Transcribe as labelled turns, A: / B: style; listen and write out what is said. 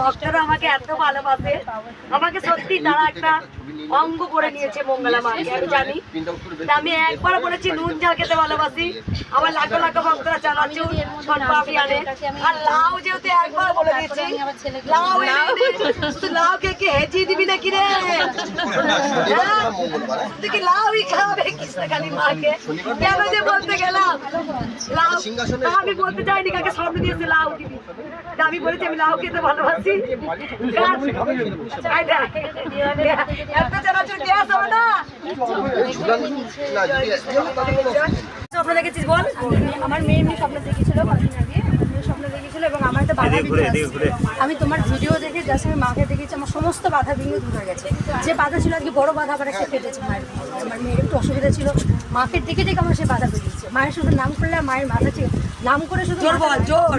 A: ভক্তরা আমাকে এত ভালোবাসে, আমাকে সত্যি তারা একটা অঙ্গ করে নিয়েছে মঙ্গলা মাকে, আমি জানি। আমি একবার বলেছি নুন ঝাল খেতে ভালোবাসি, আমার লাখো লাখো ভক্তরা চানাচুর শটপাপড়ি আনে। আর লাউ যেহেতু একবার বলে দিয়েছি, লাউ শুধু লাউ খেয়ে হেজিয়ে দিবি নাকি রে? দেখি লাউই খাবে কৃষ্ণকালী মাকে, কেন যে বলতে গেলাম লাউ, আমি বলতে চাইনি কাকে সামনে দিয়েছে লাউ দিবি, আমি বলেছি আমি লাউ খেতে ভালোবাসি। এত চানাচুর গ্যাস হবে না। স্বপ্ন দেখেছিস বল?
B: আমার মেয়ে এমনি স্বপ্ন দেখেছিল কদিন আগে, স্বপ্ন দেখেছিল এবং আমার তো বাধা বিঘ্ন আসছে। আমি তোমার ভিডিও দেখে জাস্ট আমি মাকে দেখেছি, আমার সমস্ত বাধা বিঘ্ন দূর হয়ে গেছে। যে বাধা ছিল আজকে বড় বাধা আবার একটা কেটেছে মায়ের, আমার মেয়ের একটু অসুবিধা ছিল, মাকে দেখে দেখে আমার সে বাধা বেরিয়েছে। মায়ের শুধু নাম করলে মায়ের মাথা ছিল নাম করে শুধু
A: জোর বল, জোর।